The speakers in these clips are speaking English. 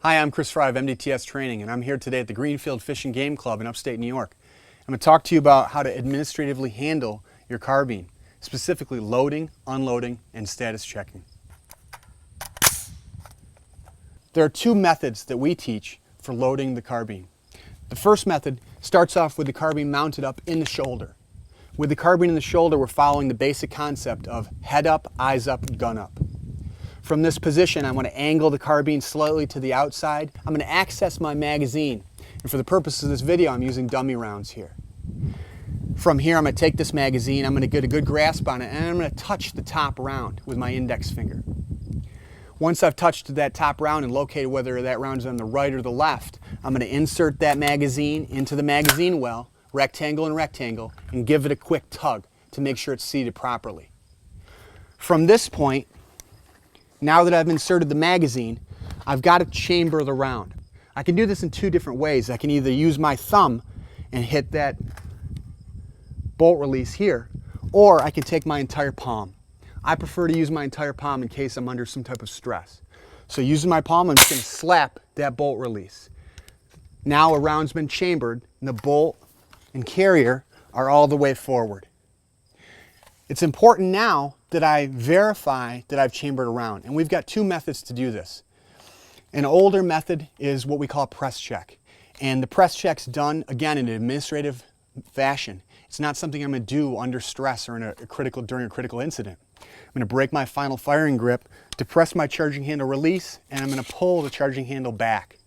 Hi, I'm Chris Fry of MDTS Training, and I'm here today at the Greenfield Fish and Game Club in upstate New York. I'm going to talk to you about how to administratively handle your carbine, specifically loading, unloading, and status checking. There are two methods that we teach for loading the carbine. The first method starts off with the carbine mounted up in the shoulder. With the carbine in the shoulder, we're following the basic concept of head up, eyes up, gun up. From this position, I'm going to angle the carbine slightly to the outside. I'm going to access my magazine. And for the purpose of this video, I'm using dummy rounds here. From here, I'm going to take this magazine, I'm going to get a good grasp on it, and I'm going to touch the top round with my index finger. Once I've touched that top round and located whether that round is on the right or the left, I'm going to insert that magazine into the magazine well, rectangle and rectangle, and give it a quick tug to make sure it's seated properly. From this point, now that I've inserted the magazine, I've got to chamber the round. I can do this in two different ways. I can either use my thumb and hit that bolt release here, or I can take my entire palm. I prefer to use my entire palm in case I'm under some type of stress. So using my palm, I'm just going to slap that bolt release. Now a round's been chambered and the bolt and carrier are all the way forward. It's important now that I verify that I've chambered a round, and we've got two methods to do this. An older method is what we call a press check, and the press check's done again in an administrative fashion. It's not something I'm going to do under stress or during a critical incident. I'm going to break my final firing grip, depress my charging handle release, and I'm going to pull the charging handle back.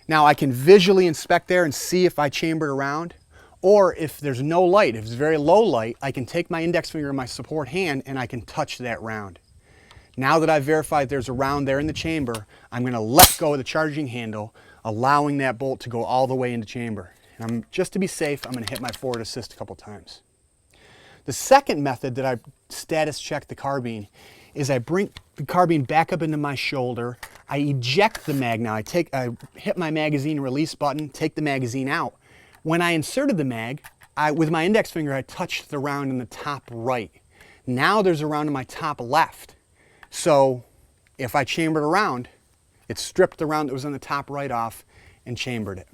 Now I can visually inspect there and see if I chambered a round, or if there's no light, if it's very low light, I can take my index finger in my support hand and I can touch that round. Now that I've verified there's a round there in the chamber, I'm going to let go of the charging handle, allowing that bolt to go all the way into chamber. And just to be safe, I'm going to hit my forward assist a couple times. The second method that I status check the carbine is I bring the carbine back up into my shoulder, I eject the mag. Now I hit my magazine release button, take the magazine out. When I inserted the mag, with my index finger, I touched the round in the top right. Now there's a round in my top left. So if I chambered a round, it stripped the round that was on the top right off and chambered it.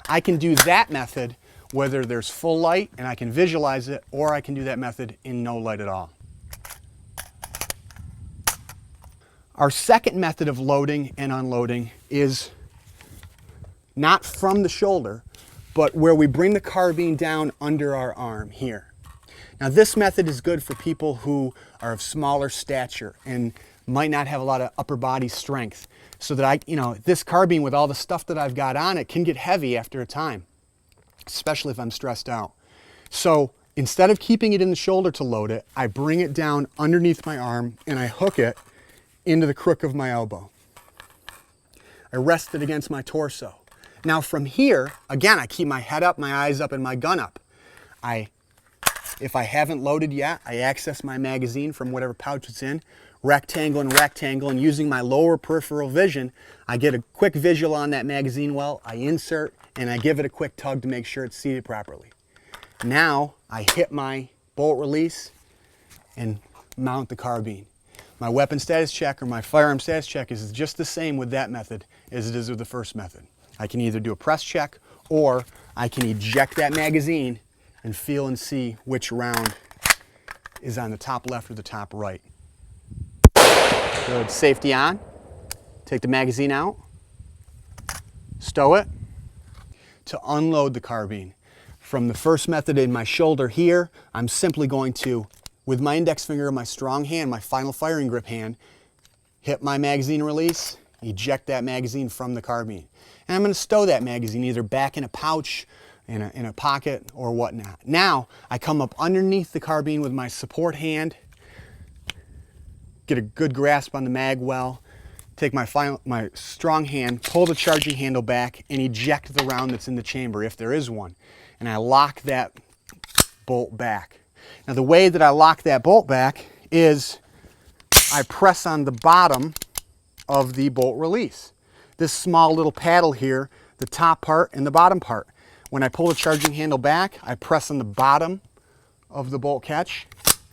I can do that method whether there's full light and I can visualize it, or I can do that method in no light at all. Our second method of loading and unloading is not from the shoulder, but where we bring the carbine down under our arm here. Now this method is good for people who are of smaller stature and might not have a lot of upper body strength, so that this carbine with all the stuff that I've got on it can get heavy after a time, especially if I'm stressed out. So instead of keeping it in the shoulder to load it, I bring it down underneath my arm and I hook it into the crook of my elbow. I rest it against my torso. Now from here, again, I keep my head up, my eyes up, and my gun up. If I haven't loaded yet, I access my magazine from whatever pouch it's in, rectangle and rectangle, and using my lower peripheral vision, I get a quick visual on that magazine well, I insert, and I give it a quick tug to make sure it's seated properly. Now I hit my bolt release and mount the carbine. My weapon status check or my firearm status check is just the same with that method as it is with the first method. I can either do a press check or I can eject that magazine and feel and see which round is on the top left or the top right. Good. Safety on. Take the magazine out. Stow it. To unload the carbine. From the first method in my shoulder here, I'm simply going to, with my index finger and my strong hand, my final firing grip hand, hit my magazine release, eject that magazine from the carbine. And I'm going to stow that magazine either back in a pouch, in a pocket, or whatnot. Now I come up underneath the carbine with my support hand, get a good grasp on the mag well, take my strong hand, pull the charging handle back, and eject the round that's in the chamber, if there is one. And I lock that bolt back. Now the way that I lock that bolt back is I press on the bottom of the bolt release. This small little paddle here, the top part and the bottom part. When I pull the charging handle back, I press on the bottom of the bolt catch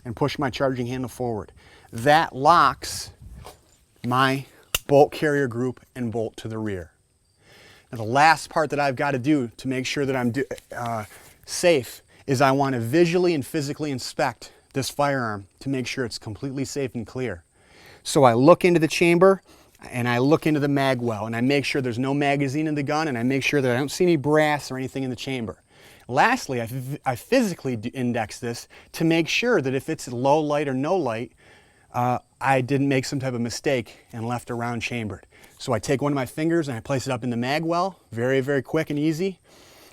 and push my charging handle forward. That locks my bolt carrier group, and bolt to the rear. Now the last part that I've got to do to make sure that I'm safe is I want to visually and physically inspect this firearm to make sure it's completely safe and clear. So I look into the chamber and I look into the mag well and I make sure there's no magazine in the gun, and I make sure that I don't see any brass or anything in the chamber. Lastly, I physically index this to make sure that if it's low light or no light, I didn't make some type of mistake and left a round chambered. So I take one of my fingers and I place it up in the mag well, very, very quick and easy.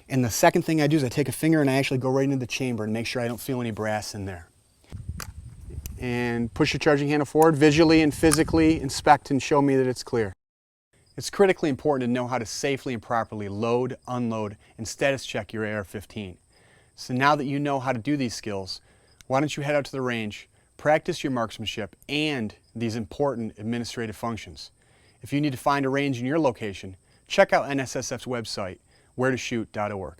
And the second thing I do is I take a finger and I actually go right into the chamber and make sure I don't feel any brass in there. And push your charging handle forward, visually and physically inspect and show me that it's clear. It's critically important to know how to safely and properly load, unload, and status check your AR-15. So now that you know how to do these skills, why don't you head out to the range, practice your marksmanship and these important administrative functions. If you need to find a range in your location, check out NSSF's website, wheretoshoot.org.